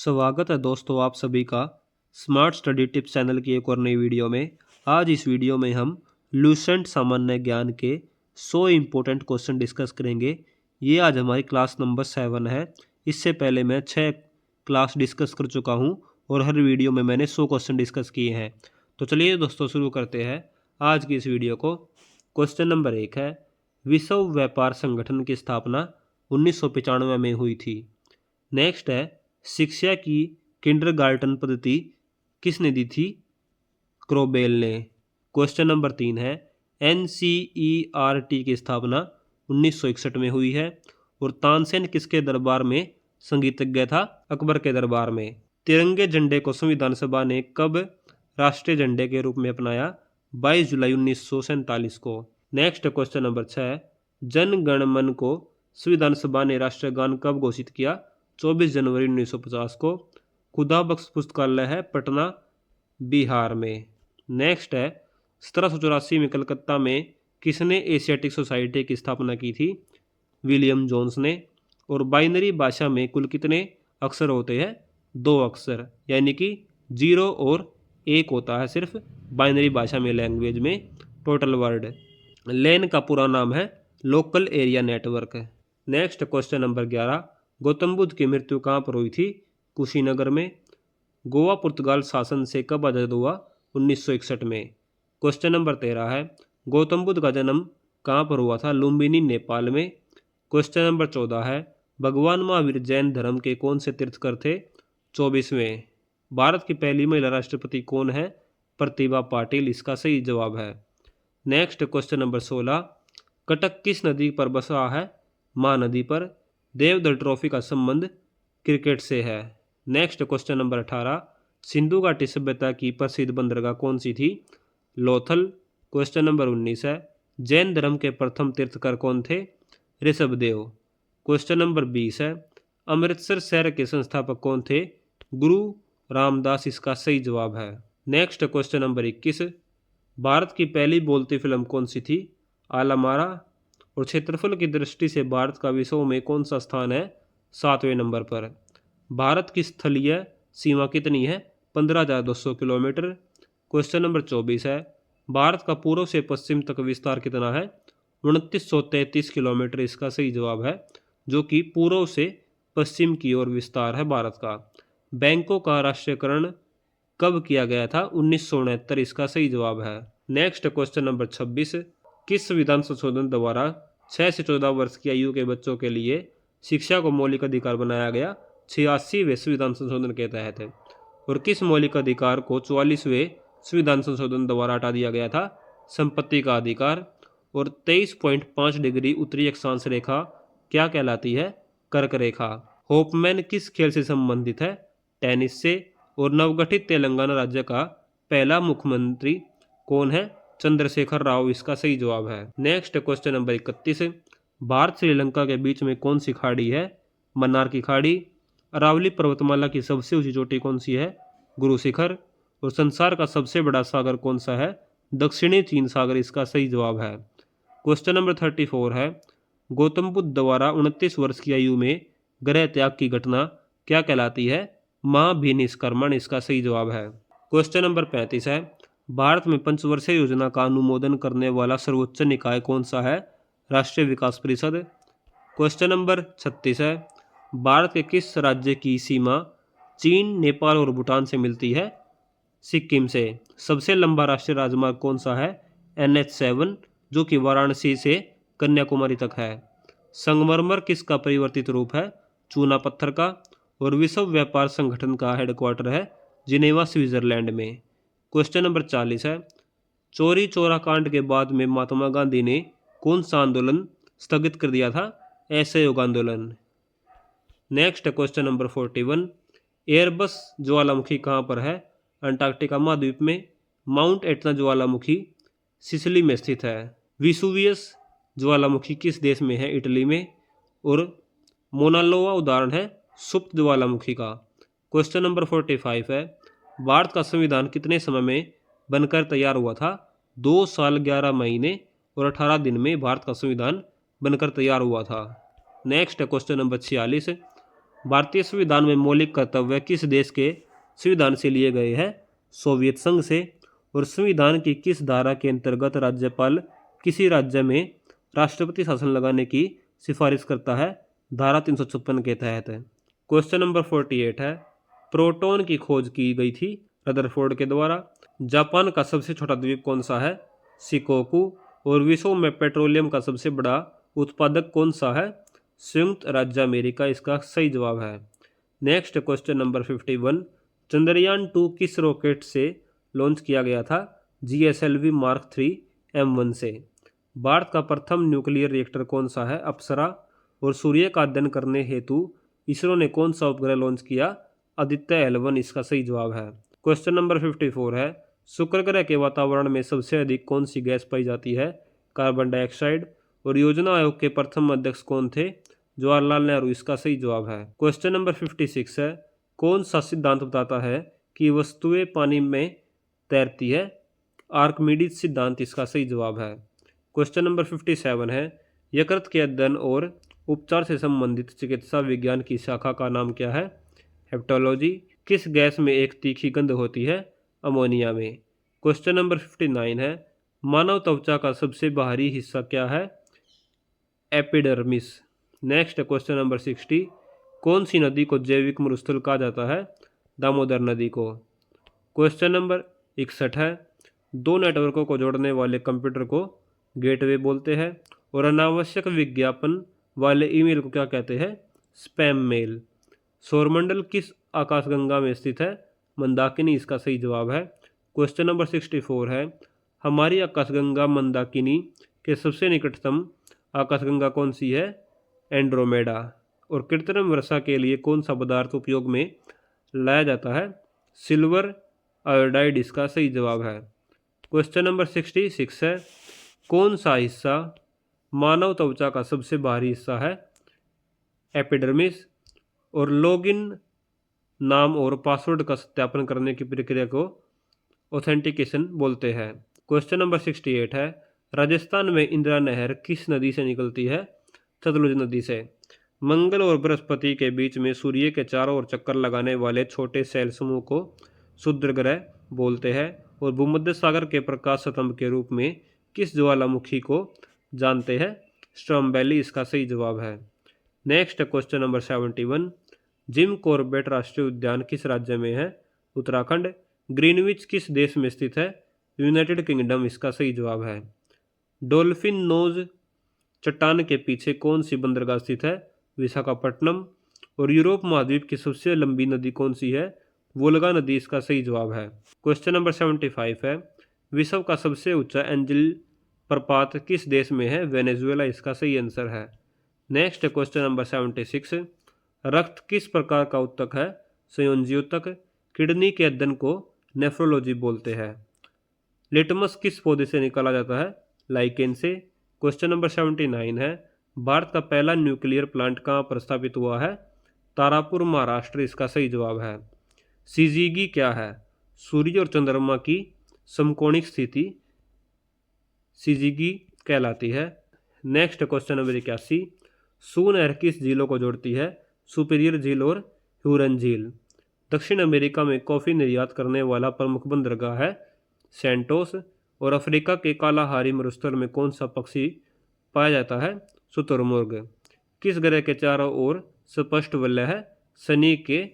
स्वागत है दोस्तों आप सभी का स्मार्ट स्टडी टिप्स चैनल की एक और नई वीडियो में। आज इस वीडियो में हम लूसेंट सामान्य ज्ञान के 100 इम्पोर्टेंट क्वेश्चन डिस्कस करेंगे। ये आज हमारी क्लास नंबर 7 है। इससे पहले मैं 6 क्लास डिस्कस कर चुका हूँ और हर वीडियो में मैंने 100 क्वेश्चन डिस्कस किए हैं। तो चलिए दोस्तों शुरू करते हैं आज की इस वीडियो को। क्वेश्चन नंबर 1 है, विश्व व्यापार संगठन की स्थापना 1995 में हुई थी। नेक्स्ट है, शिक्षा की किंडरगार्टन पद्धति किसने दी थी? क्रोबेल ने। क्वेश्चन नंबर 3 है, NCERT की स्थापना 1961 में हुई है और तानसेन किसके दरबार में संगीतज्ञ था? अकबर के दरबार में। तिरंगे झंडे को संविधान सभा ने कब राष्ट्रीय झंडे के रूप में अपनाया? 22 जुलाई 1947 को। Next question number 6, Jana Gana मन को संविधान सभा ने राष्ट्रीय गान कब घोषित किया? 24 जनवरी 1950 को। खुदा बख्श पुस्तकालय है पटना बिहार में। नेक्स्ट है, 1784 में कलकत्ता में किसने एशियाटिक सोसाइटी की स्थापना की थी? विलियम जोन्स ने। और बाइनरी भाषा में कुल कितने अक्षर होते हैं? 2 अक्षर, यानी कि 0 और 1 होता है सिर्फ बाइनरी भाषा में, लैंग्वेज में टोटल वर्ड। लेन का पूरा नाम है local area network. Next question number 11, Gautam Buddha की मृत्यु कहाँ पर हुई थी? कुशीनगर में। गोवा पुर्तगाल शासन से कब आजाद हुआ? 1961 में। क्वेश्चन नंबर 13 है, गौतम बुद्ध का जन्म कहाँ पर हुआ था? लुम्बिनी नेपाल में। क्वेश्चन नंबर 14 है, भगवान महावीर जैन धर्म के कौन से तीर्थकर थे? 24वें। भारत की पहली महिला राष्ट्रपति कौन है? प्रतिभा पाटिल इसका सही जवाब है। नेक्स्ट क्वेश्चन नंबर 16, कटक किस नदी पर बसा है? महानदी पर। देवधर ट्रॉफी का संबंध क्रिकेट से है। नेक्स्ट क्वेश्चन नंबर 18, सिंधु घाटी सभ्यता की प्रसिद्ध बंदरगाह कौन सी थी? लोथल। क्वेश्चन नंबर 19 है, जैन धर्म के प्रथम तीर्थकर कौन थे? ऋषभदेव। क्वेश्चन नंबर 20 है, अमृतसर शहर के संस्थापक कौन थे? गुरु रामदास इसका सही जवाब है। नेक्स्ट क्वेश्चन नंबर 21, भारत की पहली बोलती फिल्म कौन सी थी? आलामारा। और क्षेत्रफल की दृष्टि से भारत का विश्व में कौन सा स्थान है? 7वें नंबर पर। भारत की स्थलीय सीमा कितनी है? 15,200 किलोमीटर। क्वेश्चन नंबर 24 है, भारत का पूर्व से पश्चिम तक विस्तार कितना है? 2933 किलोमीटर इसका सही जवाब है, जो कि पूर्व से पश्चिम की ओर विस्तार है भारत का। बैंकों का राष्ट्रीयकरण कब किया गया था? 1969 इसका सही जवाब है। नेक्स्ट क्वेश्चन नंबर 26, किस संविधान संशोधन द्वारा 6 से 14 वर्ष की आयु के बच्चों के लिए शिक्षा को मौलिक अधिकार बनाया गया? 86वें संविधान संशोधन के तहत है। और किस मौलिक अधिकार को 44वें संविधान संशोधन द्वारा हटा दिया गया था? संपत्ति का अधिकार। और 23.5 डिग्री उत्तरी अक्षांश रेखा क्या कहलाती है? कर्क रेखा। होपमैन किस खेल से संबंधित है? टेनिस से। और नवगठित तेलंगाना राज्य का पहला मुख्यमंत्री कौन है? चंद्रशेखर राव इसका सही जवाब है। Next question number 31, Bharat Sri Lanka के बीच में कौन सी खाड़ी है? मन्नार की खाड़ी। अरावली पर्वतमाला की सबसे ऊंची चोटी कौन सी है? गुरु शिखर। और संसार का सबसे बड़ा सागर कौन सा है? दक्षिणी चीन सागर इसका सही जवाब है। क्वेश्चन नंबर 34 है, गौतम बुद्ध द्वारा 29 वर्ष की आयु में गृह त्याग की घटना क्या कहलाती है? महाभिनिष्क्रमण इसका सही जवाब है। क्वेश्चन नंबर 35 है, भारत में पंचवर्षीय योजना का अनुमोदन करने वाला सर्वोच्च निकाय कौन सा है? राष्ट्रीय विकास परिषद। क्वेश्चन नंबर 36 है, भारत के किस राज्य की सीमा चीन, नेपाल और भूटान से मिलती है? सिक्किम से। सबसे लंबा राष्ट्रीय राजमार्ग कौन सा है? NH7, जो कि वाराणसी से कन्याकुमारी तक है। संगमरमर किसका परिवर्तित रूप है? चूना पत्थर का। और विश्व व्यापार संगठन का हेडक्वार्टर है जिनेवा स्विट्जरलैंड में। क्वेश्चन नंबर 40 है, चौरी चौरा कांड के बाद में महात्मा गांधी ने कौन सा आंदोलन स्थगित कर दिया था? असहयोग आंदोलन। नेक्स्ट क्वेश्चन नंबर 41, एयरबस ज्वालामुखी कहाँ पर है? अंटार्कटिका महाद्वीप में। माउंट एटना ज्वालामुखी सिसिली में स्थित है। विसुवियस ज्वालामुखी किस देश में है? इटली में। और मोनालोवा उदाहरण है सुप्त ज्वालामुखी का। क्वेश्चन नंबर 45 है, भारत का संविधान कितने समय में बनकर तैयार हुआ था? 2 साल 11 महीने और 18 दिन में भारत का संविधान बनकर तैयार हुआ था। नेक्स्ट क्वेश्चन नंबर 46, भारतीय संविधान में मौलिक कर्तव्य किस देश के संविधान से लिए गए हैं? सोवियत संघ से। और संविधान की किस धारा के अंतर्गत राज्यपाल किसी राज्य में राष्ट्रपति शासन लगाने की सिफारिश करता है? धारा 356 के तहत। क्वेश्चन नंबर 48 है, प्रोटॉन की खोज की गई थी रदरफोर्ड के द्वारा। जापान का सबसे छोटा द्वीप कौन सा है? शिकोकू। और विश्व में पेट्रोलियम का सबसे बड़ा उत्पादक कौन सा है? संयुक्त राज्य अमेरिका इसका सही जवाब है। नेक्स्ट क्वेश्चन नंबर 51, चंद्रयान 2 किस रॉकेट से लॉन्च किया गया था? GSLV Mark 3 M1 से। भारत का प्रथम न्यूक्लियर रिएक्टर कौन सा है? अप्सरा। और सूर्य का अध्ययन करने हेतु इसरो ने कौन सा उपग्रह लॉन्च किया? आदित्य L1 इसका सही जवाब है। क्वेश्चन नंबर 54 है, शुक्र ग्रह के वातावरण में सबसे अधिक कौन सी गैस पाई जाती है? Carbon dioxide. और योजना आयोग के प्रथम अध्यक्ष कौन थे? जवाहरलाल नेहरू इसका सही जवाब है। क्वेश्चन नंबर 56 है, कौन सा सिद्धांत बताता है कि वस्तुएं पानी में तैरती है? आर्किमिडीज सिद्धांत इसका सही जवाब है। क्वेश्चन नंबर 57 है, यकृत के अध्ययन और उपचार से संबंधित चिकित्सा विज्ञान की शाखा का नाम क्या है? हेप्टोलॉजी। किस गैस में एक तीखी गंध होती है? अमोनिया में। क्वेश्चन नंबर 59 है, मानव त्वचा का सबसे बाहरी हिस्सा क्या है? एपिडर्मिस। नेक्स्ट क्वेश्चन नंबर 60, कौन सी नदी को जैविक मरुस्थल कहा जाता है? दामोदर नदी को। क्वेश्चन नंबर 61 है, दो नेटवर्कों को जोड़ने वाले कंप्यूटर को गेटवे बोलते हैं। और अनावश्यक विज्ञापन वाले ईमेल को क्या कहते हैं? Spam mail. सौरमंडल किस आकाशगंगा में स्थित है? मंदाकिनी इसका सही जवाब है। क्वेश्चन नंबर 64 है, हमारी आकाशगंगा मंदाकिनी के सबसे निकटतम आकाशगंगा कौन सी है? एंड्रोमेडा। और कृत्रिम वर्षा के लिए कौन सा पदार्थ उपयोग में लाया जाता है? सिल्वर आयोडाइड इसका सही जवाब है। क्वेश्चन नंबर 66 है, कौन सा हिस्सा मानव त्वचा का सबसे बाहरी हिस्सा है? एपिडर्मिस। और लॉगिन नाम और पासवर्ड का सत्यापन करने की प्रक्रिया को ऑथेंटिकेशन बोलते हैं। क्वेश्चन नंबर 68 है, राजस्थान में इंदिरा नहर किस नदी से निकलती है? सतलुज नदी से। मंगल और बृहस्पति के बीच में सूर्य के चारों ओर चक्कर लगाने वाले छोटे सेल समूह को क्षुद्र ग्रह बोलते हैं। और भूमध्य सागर के प्रकाश स्तंभ के रूप में किस ज्वालामुखी को जानते हैं? स्ट्रॉम्बेली इसका सही जवाब है। Next question number 71, Jim Corbett राष्ट्रीय उद्यान किस राज्य में है? उत्तराखंड। ग्रीनविच किस देश में स्थित है? यूनाइटेड किंगडम इसका सही जवाब है। डॉल्फिन नोज चट्टान के पीछे कौन सी बंदरगाह स्थित है? विशाखापट्टनम। और यूरोप महाद्वीप की सबसे लंबी नदी कौन सी है? वोल्गा नदी इसका सही जवाब है। क्वेश्चन नंबर 75 है, विश्व का सबसे ऊंचा एंजल प्रपात किस देश में है? वेनेजुएला इसका सही आंसर है। नेक्स्ट क्वेश्चन नंबर 76, रक्त किस प्रकार का ऊतक है? संयोजी ऊतक। किडनी के अध्ययन को नेफ्रोलॉजी बोलते हैं। लिटमस किस पौधे से निकाला जाता है? लाइकेन से। क्वेश्चन नंबर 79 है, भारत का पहला न्यूक्लियर प्लांट कहाँ पर स्थापित हुआ है? तारापुर महाराष्ट्र इसका सही जवाब है। सीजीगी क्या है? सूर्य और चंद्रमा की समकोणिक स्थिति सीजीगी कहलाती है। नेक्स्ट क्वेश्चन नंबर 81, सू नहर किस झीलों को जोड़ती है? सुपीरियर झील और ह्यूरन झील। दक्षिण अमेरिका में कॉफी निर्यात करने वाला प्रमुख बंदरगाह है सेंटोस। और अफ्रीका के कालाहारी मरुस्थल में कौन सा पक्षी पाया जाता है? शुतुरमुर्ग। किस ग्रह के चारों ओर स्पष्ट वलय है? शनि के।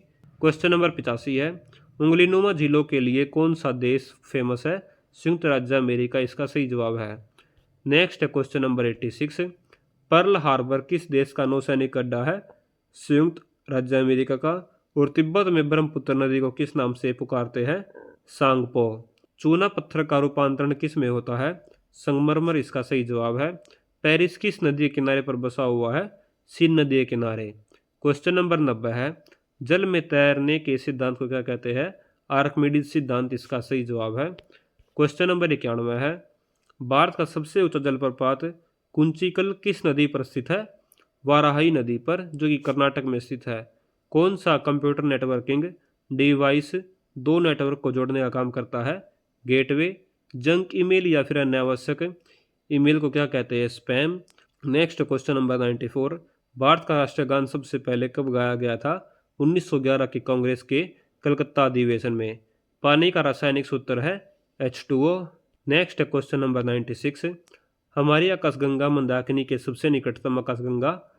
क्वेश्चन नंबर 85 है, उंगलीनुमा झीलों के लिए कौन सा देश फेमस है? संयुक्त राज्य अमेरिका इसका सही जवाब है। Next question number 86, Pearl Harbor किस देश का नौसैनिक अड्डा है? संयुक्त राज्य अमेरिका का। और तिब्बत में ब्रह्मपुत्र नदी को किस नाम से पुकारते हैं? सांगपो। चूना पत्थर का रूपांतरण किस में होता है? संगमरमर इसका सही जवाब है। पेरिस किस नदी के किनारे पर बसा हुआ है? सीन नदी के किनारे। क्वेश्चन नंबर 90 है, जल में तैरने के सिद्धांत को क्या कहते हैं? आर्किमिडीज सिद्धांत इसका सही जवाब है। क्वेश्चन नंबर 91 है, भारत का सबसे ऊंचा जलप्रपात कुंचिकल किस नदी पर स्थित है? वाराही नदी पर, जो कि कर्नाटक में स्थित है। कौन सा कंप्यूटर नेटवर्किंग डिवाइस दो नेटवर्क को जोड़ने का काम करता है? गेटवे। जंक ईमेल या फिर अनावश्यक ईमेल को क्या कहते हैं? Spam. Next question number 94, Bharat का राष्ट्रीय गान सबसे पहले कब गाया गया था? 1911 की कांग्रेस के कलकत्ता अधिवेशन में। पानी का रासायनिक सूत्र है H2O। Next question number 96। हमारी आकाशगंगा मंदाकिनी के सबसे निकटतम आकाशगंगा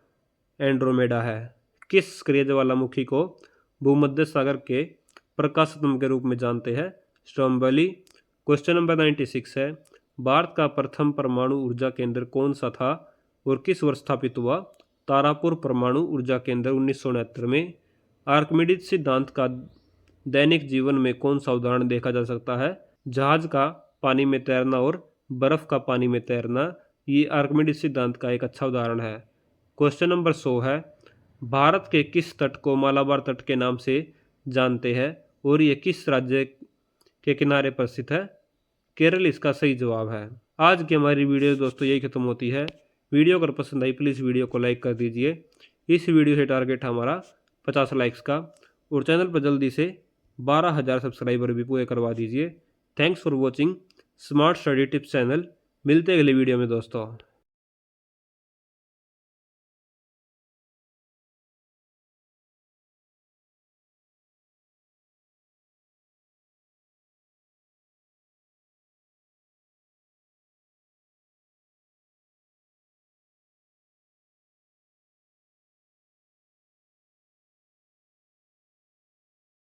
एंड्रोमेडा है। किस क्रिया ज्वालामुखी को भूमध्य सागर के प्रकाशतम के रूप में जानते हैं? स्ट्रोम्बली। क्वेश्चन नंबर 96 है, भारत का प्रथम परमाणु ऊर्जा केंद्र कौन सा था और किस वर्ष स्थापित हुआ? तारापुर परमाणु ऊर्जा केंद्र 1969 में। आर्किमिडीज सिद्धांत का दैनिक जीवन में कौन सा उदाहरण देखा जा सकता है? जहाज का पानी में तैरना और बर्फ का पानी में तैरना, ये आर्किमिडीज सिद्धांत का एक अच्छा उदाहरण है। क्वेश्चन नंबर 100 है, भारत के किस तट को मालाबार तट के नाम से जानते हैं और ये किस राज्य के किनारे पर स्थित है? केरल इसका सही जवाब है। आज की हमारी वीडियो दोस्तों यही खत्म होती है। वीडियो अगर पसंद आई प्लीज़ वीडियो को लाइक कर दीजिए। इस वीडियो से टारगेट हमारा 50 लाइक्स का, और चैनल पर जल्दी से 12,000 सब्सक्राइबर भी पूरे करवा दीजिए। Thanks for watching smart study tips channel. मिलते हैं अगले वीडियो में दोस्तों।